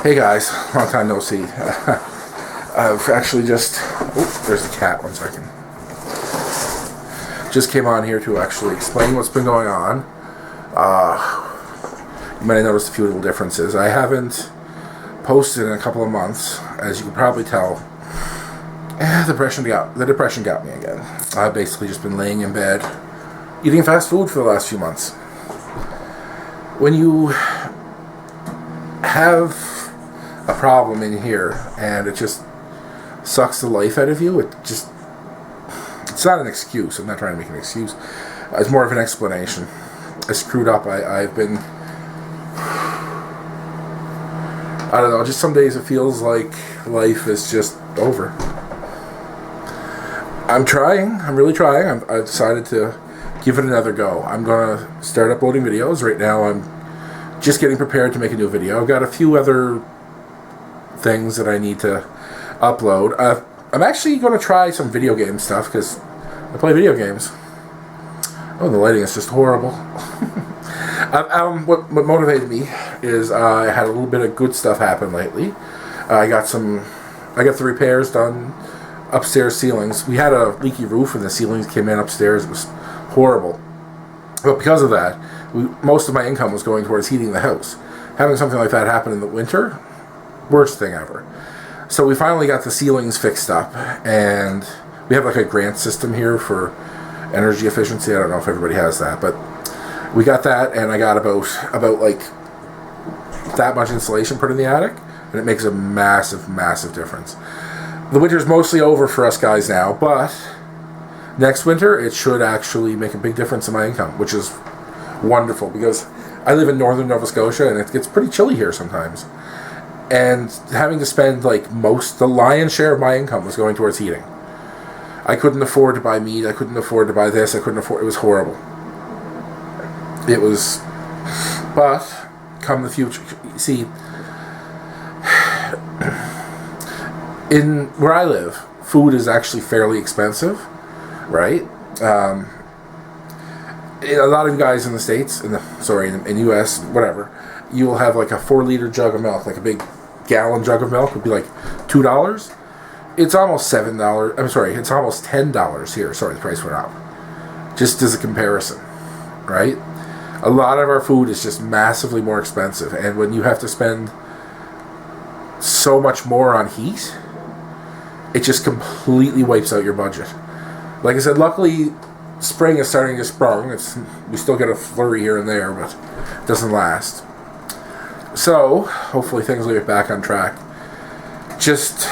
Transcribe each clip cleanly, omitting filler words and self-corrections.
Hey guys, long time no see. I've actually just... Oh, there's the cat, 1 second. Just came on here to actually explain what's been going on. You might have noticed a few little differences. I haven't posted in a couple of months, as you can probably tell. The depression got me again. I've basically just been laying in bed, eating fast food for the last few months. When you have a problem in here and it just sucks the life out of you, it's not an excuse. I'm not trying to make an excuse. It's more of an explanation. I screwed up. I've been, I don't know, just some days it feels like life is just over. I'm trying. I'm really trying. I've decided to give it another go. I'm going to start uploading videos. Right now I'm just getting prepared to make a new video. I've got a few other things that I need to upload. I'm actually going to try some video game stuff because I play video games. Oh, the lighting is just horrible. What motivated me is I had a little bit of good stuff happen lately. I got the repairs done. Upstairs ceilings. We had a leaky roof and the ceilings came in upstairs. It was horrible. But because of that, most of my income was going towards heating the house. Having something like that happen in the winter, worst thing ever. So we finally got the ceilings fixed up, and we have like a grant system here for energy efficiency. I don't know if everybody has that, but we got that, and I got about like that much insulation put in the attic, and it makes a massive, massive difference. The winter's mostly over for us guys now, but next winter it should actually make a big difference in my income, which is wonderful because I live in northern Nova Scotia and it gets pretty chilly here sometimes. And having to spend like the lion's share of my income was going towards heating. I couldn't afford to buy meat, I couldn't afford to buy this, it was horrible. It was, but come the future, see, in where I live, food is actually fairly expensive, right? A lot of you guys in the States, in US, whatever, you'll have like a 4-liter jug of milk, like a big gallon jug of milk would be like $2. It's almost $7. I'm sorry, it's almost $10 here. Sorry, the price went up. Just as a comparison, right? A lot of our food is just massively more expensive, and when you have to spend so much more on heat, it just completely wipes out your budget. Like I said, luckily spring is starting to sprung. We still get a flurry here and there, but it doesn't last. So hopefully things will get back on track. Just,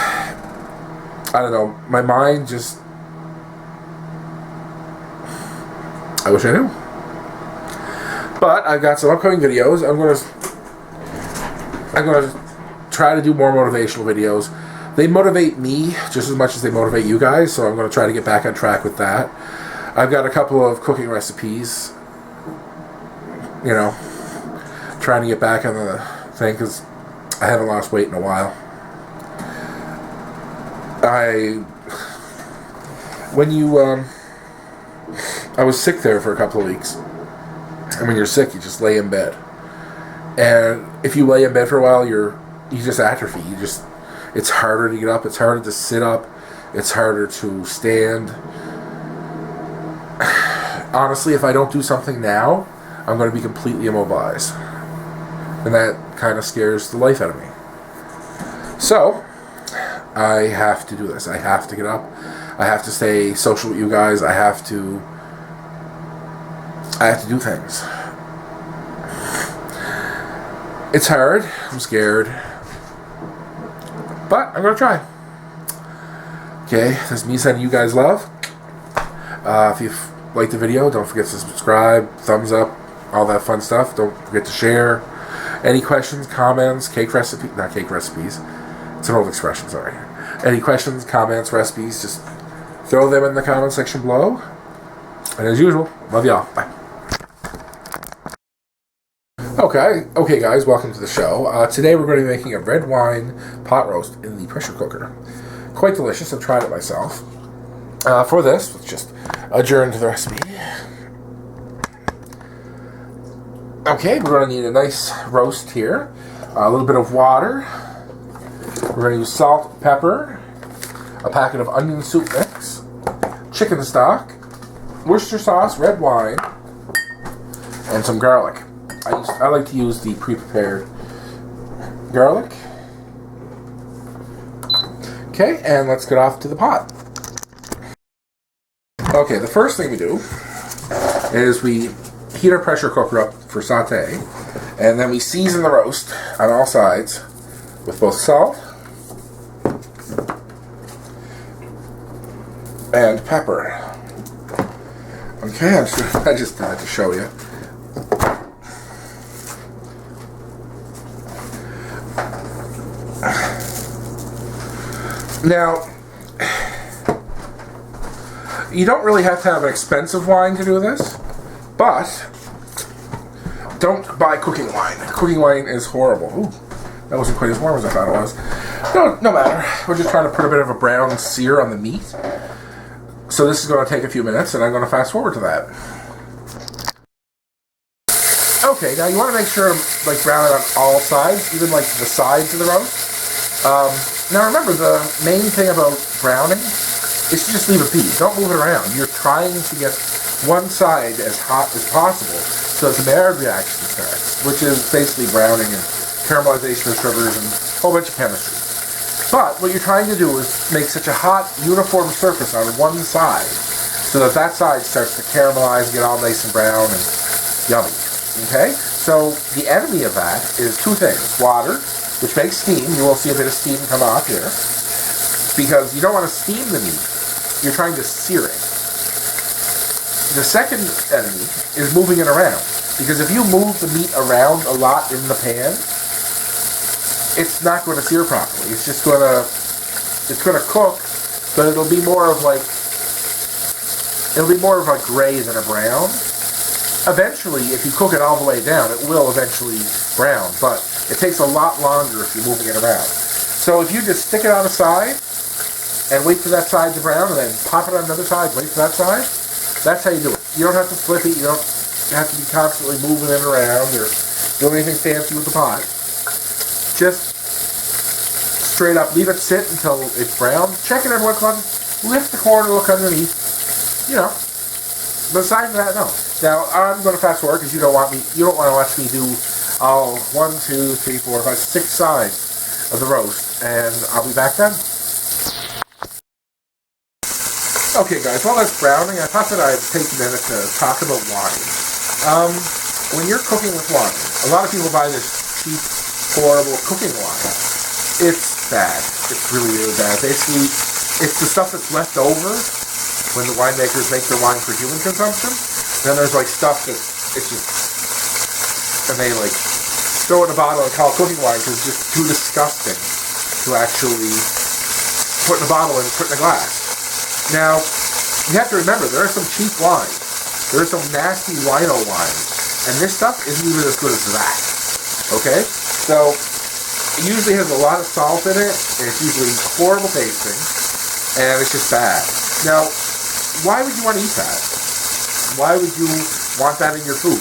I don't know, my mind just, I wish I knew. But I've got some upcoming videos. I'm gonna try to do more motivational videos. They motivate me just as much as they motivate you guys, so I'm going to try to get back on track with that. I've got a couple of cooking recipes, trying to get back on the thing because I haven't lost weight in a while. I was sick there for a couple of weeks, and when you're sick, you just lay in bed. And if you lay in bed for a while, you just atrophy. It's harder to get up. It's harder to sit up. It's harder to stand. Honestly, if I don't do something now, I'm going to be completely immobilized. And that kind of scares the life out of me. So, I have to do this. I have to get up. I have to stay social with you guys. I have to do things. It's hard. I'm scared. But I'm going to try. Okay, this is me sending you guys love. If you've liked the video, don't forget to subscribe, thumbs up, all that fun stuff. Don't forget to share. Any questions, comments, not cake recipes. It's an old expression, sorry. Any questions, comments, recipes, just throw them in the comment section below. And as usual, love y'all. Bye. Okay, guys, welcome to the show. Today we're going to be making a red wine pot roast in the pressure cooker. Quite delicious. I've tried it myself. For this, let's just adjourn to the recipe. Okay, we're going to need a nice roast here. a little bit of water. We're going to use salt, pepper, a packet of onion soup mix, chicken stock, Worcester sauce, red wine, and some garlic. I like to use the pre-prepared garlic. Okay, and let's get off to the pot. Okay, the first thing we do is we heat our pressure cooker up for sauté, and then we season the roast on all sides with both salt and pepper. Okay, I just had to show you. Now, you don't really have to have an expensive wine to do this, but don't buy cooking wine. Cooking wine is horrible. Ooh, that wasn't quite as warm as I thought it was. No matter. We're just trying to put a bit of a brown sear on the meat. So this is going to take a few minutes, and I'm going to fast forward to that. Okay, now you want to make sure to brown it on all sides, even like the sides of the roast. Now remember, the main thing about browning is to just leave it be. Don't move it around. You're trying to get one side as hot as possible so that the Maillard reaction starts, which is basically browning and caramelization of sugars and a whole bunch of chemistry. But what you're trying to do is make such a hot, uniform surface on one side so that that side starts to caramelize and get all nice and brown and yummy. Okay? So the enemy of that is two things. Water, which makes steam. You will see a bit of steam come off here. Because you don't want to steam the meat. You're trying to sear it. The second enemy is moving it around. Because if you move the meat around a lot in the pan, it's not going to sear properly. It's just going to cook, but it'll be more of a gray than a brown. Eventually, if you cook it all the way down, it will eventually brown, but it takes a lot longer if you're moving it around. So if you just stick it on the side and wait for that side to brown, and then pop it on the other side, wait for that side, that's how you do it. You don't have to flip it. You don't have to be constantly moving it around or doing anything fancy with the pot. Just straight up, leave it sit until it's brown. Check it every once in a while. Lift the corner, look underneath. But aside from that, no. Now I'm going to fast forward because you don't want to watch me do all 1, 2, 3, 4, 5, 6 sides of the roast, and I'll be back then. Okay, guys, while that's browning, I thought that I'd take a minute to talk about wine. When you're cooking with wine, a lot of people buy this cheap, horrible cooking wine. It's bad. It's really, really bad. Basically, it's the stuff that's left over when the winemakers make their wine for human consumption. Then there's stuff that it's just, and they throw it in a bottle and call it cooking wine because it's just too disgusting to actually put in a bottle and put in a glass. Now, you have to remember, there are some cheap wines. There are some nasty wino wines. And this stuff isn't even as good as that. Okay? So, it usually has a lot of salt in it, and it's usually horrible tasting, and it's just bad. Now, why would you want to eat that? Why would you want that in your food?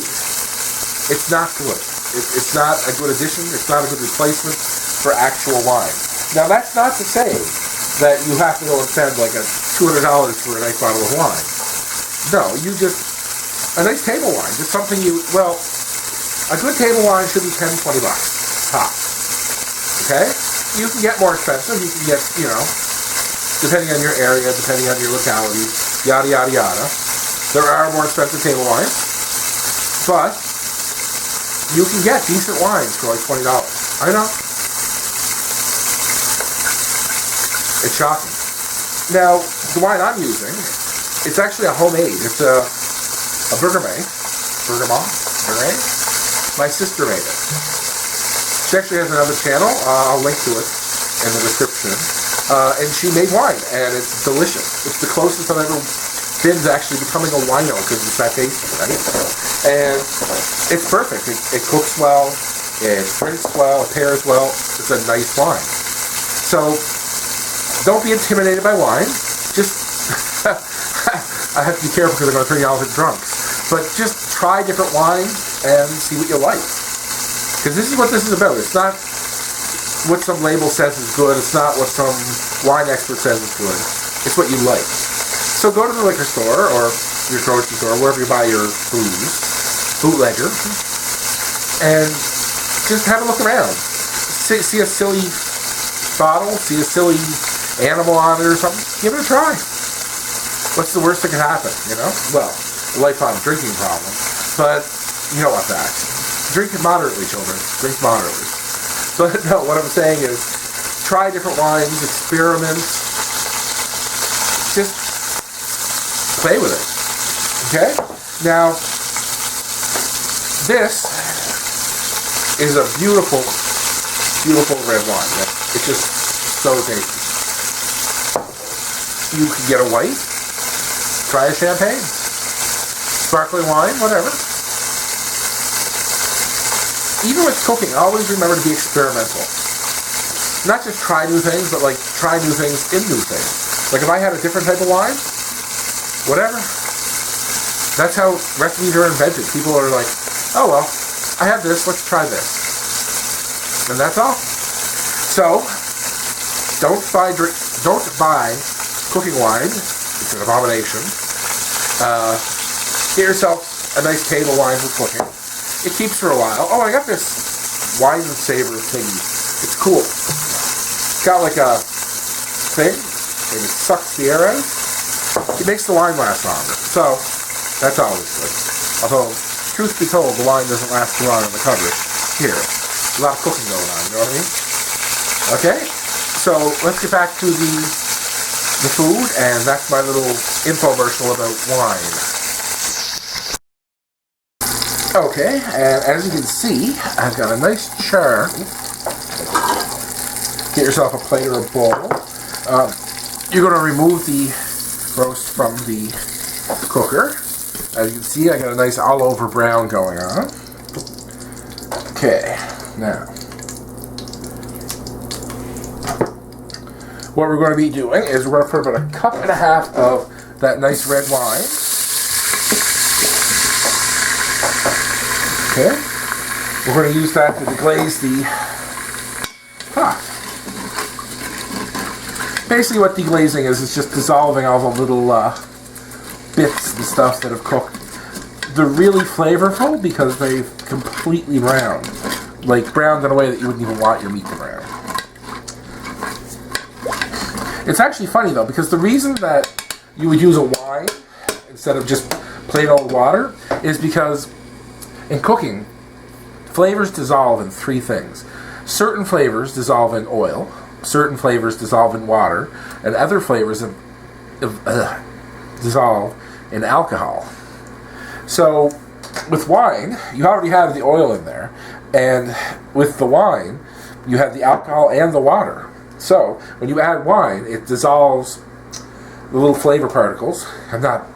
It's not good. It's not a good addition. It's not a good replacement for actual wine. Now, that's not to say that you have to go and spend $200 for a nice bottle of wine. No, a nice table wine, just something a good table wine should be $10, $20 tops. Okay? You can get more expensive. You can get, depending on your area, depending on your locality, yada, yada, yada. There are more expensive table wines, but you can get decent wines for $20. I know. It's shocking. Now, the wine I'm using, it's actually a homemade. It's a Bergamot. My sister made it. She actually has another channel. I'll link to it in the description. And she made wine, and it's delicious. It's the closest I've ever been to actually becoming a wino because it's that tasty, right? And it's perfect. It cooks well. It drinks well. It pairs well. It's a nice wine. So, don't be intimidated by wine. Just, I have to be careful because I'm going to turn you all into drunks. But just try different wines and see what you like. Because this is what this is about. It's not what some label says is good. It's not what some wine expert says is good. It's what you like. So go to the liquor store or your grocery store, wherever you buy your booze, bootlegger, and just have a look around. See a silly bottle, see a silly animal on it or something. Give it a try. What's the worst that can happen, you know? Well, a lifelong drinking problem. But you don't want that. Drink moderately, children. Drink moderately. But no, what I'm saying is try different wines, experiment. Just play with it. Okay? Now, this is a beautiful, beautiful red wine. It's just so tasty. You can get a white, try a champagne, sparkling wine, whatever. Even with cooking, always remember to be experimental. Not just try new things, but like try new things in new things. Like if I had a different type of wine, whatever. That's how recipes are invented. People are like, oh well, I have this, let's try this. And that's all. So, don't buy cooking wine. It's an abomination. Get yourself a nice table wine for cooking. It keeps for a while. Oh, I got this wine and savor thingy. It's cool. It's got like a thing, and it sucks the air out. It makes the wine last longer. So, that's always good. Although, truth be told, the wine doesn't last too long in the cupboard. Here, a lot of cooking going on, you know what I mean? Okay, so let's get back to the food, and that's my little infomercial about wine. Okay, and as you can see, I've got a nice char. Get yourself a plate or a bowl. You're going to remove the roast from the cooker. As you can see, I got a nice all-over brown going on. Okay, now, what we're going to be doing is we're going to put about 1.5 cups of that nice red wine. Okay, we're going to use that to deglaze the pot. Basically what deglazing is just dissolving all the little bits and stuff that have cooked. They're really flavorful because they've completely browned. Like browned in a way that you wouldn't even want your meat to brown. It's actually funny though, because the reason that you would use a wine instead of just plain old water is because in cooking, flavors dissolve in 3 things. Certain flavors dissolve in oil, certain flavors dissolve in water, and other flavors dissolve in alcohol. So, with wine, you already have the oil in there, and with the wine, you have the alcohol and the water. So, when you add wine, it dissolves the little flavor particles. I'm not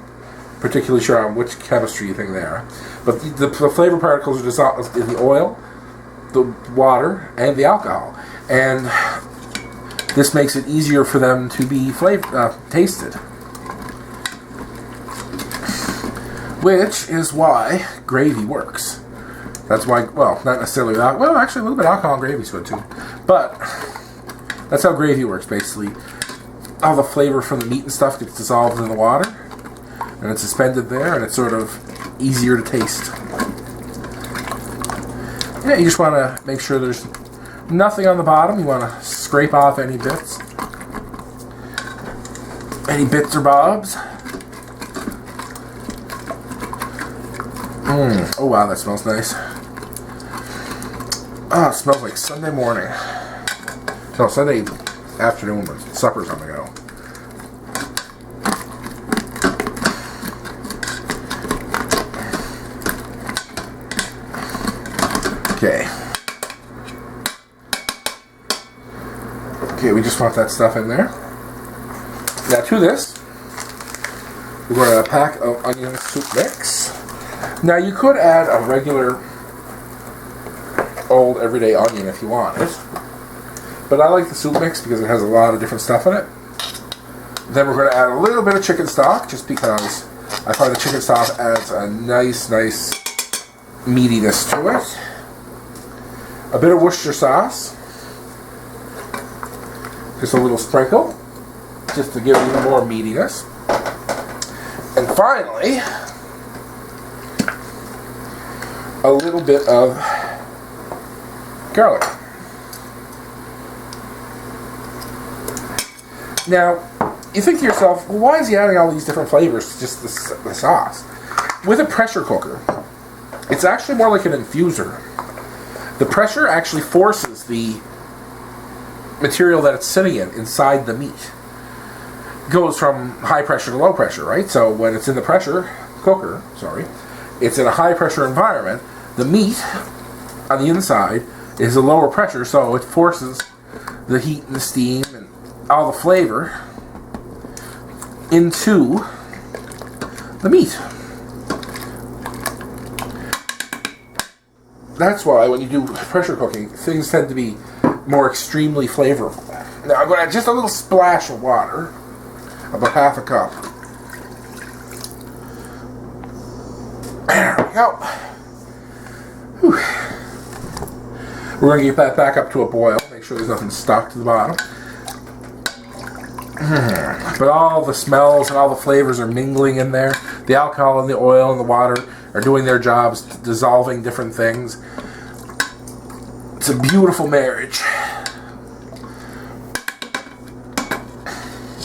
particularly sure on which chemistry you think they are, but the flavor particles are dissolved in the oil, the water, and the alcohol. And this makes it easier for them to be tasted. Which is why gravy works. That's why, well, not necessarily that. Well, actually, a little bit of alcohol in gravy is good too. But that's how gravy works, basically. All the flavor from the meat and stuff gets dissolved in the water, and it's suspended there, and it's sort of easier to taste. Yeah, you just want to make sure there's nothing on the bottom. You want to scrape off any bits. Any bits or bobs. Oh wow, that smells nice. Oh, it smells like Sunday morning. No, Sunday afternoon when supper's on the go. Okay. Okay, we just want that stuff in there. Now to this, we're going to pack of onion soup mix. Now you could add a regular old everyday onion if you want it, but I like the soup mix because it has a lot of different stuff in it. Then we're going to add a little bit of chicken stock just because I find the chicken stock adds a nice meatiness to it. a bit of Worcestershire sauce, just a little sprinkle, just to give it more meatiness. And finally, a little bit of garlic. Now, you think to yourself, well, why is he adding all these different flavors to just the sauce? With a pressure cooker, it's actually more like an infuser. The pressure actually forces the material that it's sitting in inside the meat. It goes from high pressure to low pressure, right? So when it's in the pressure cooker, it's in a high pressure environment, the meat on the inside is a lower pressure, so it forces the heat and the steam and all the flavor into the meat. That's why when you do pressure cooking, things tend to be more extremely flavorful. Now I'm going to add just a little splash of water, about half a cup. There we go. Whew. We're going to get that back up to a boil, make sure there's nothing stuck to the bottom. But all the smells and all the flavors are mingling in there. The alcohol and the oil and the water are doing their jobs, dissolving different things. It's a beautiful marriage.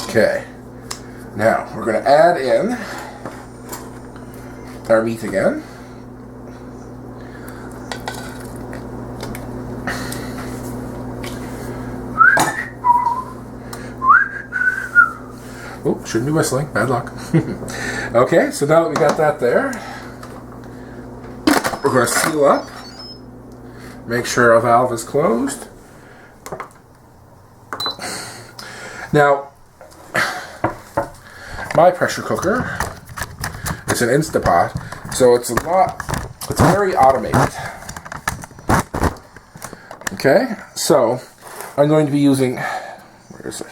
Okay. Now, we're going to add in our meat again. Oh, shouldn't be whistling. Bad luck. Okay, so now that we got that there, we're going to seal up. Make sure our valve is closed. Now, my pressure cooker is an Instantpot, so it's very automated. Okay, so I'm going to be using, where is it?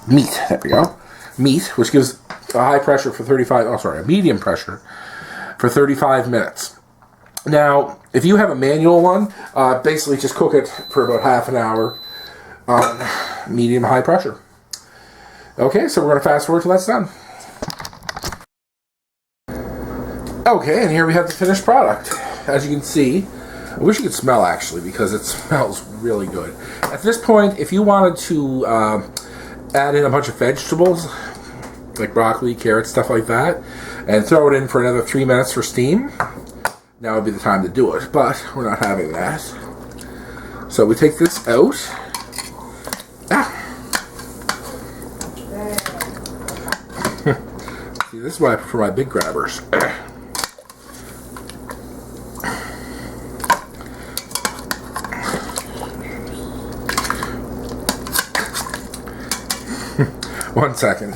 Meat, there we go. Meat, which gives a high pressure for a medium pressure for 35 minutes. Now, if you have a manual one, basically just cook it for about half an hour on medium high pressure. Okay, so we're going to fast forward till that's done. Okay, and here we have the finished product. As you can see, I wish you could smell actually, because it smells really good. At this point, if you wanted to add in a bunch of vegetables, like broccoli, carrots, stuff like that, and throw it in for another 3 minutes for steam, now would be the time to do it, but we're not having that. So we take this out. See, this is why I prefer my big grabbers. One second.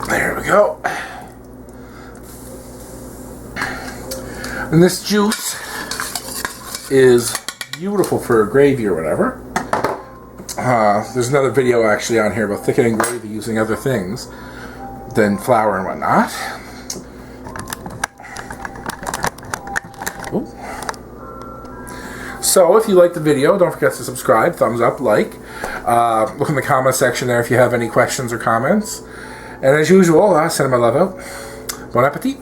There we go. And this juice is beautiful for a gravy or whatever. There's another video actually on here about thickening gravy using other things than flour and whatnot. Ooh. So if you like the video, don't forget to subscribe, thumbs up, like. Look in the comment section there if you have any questions or comments. And as usual, send my love out. Bon appetit.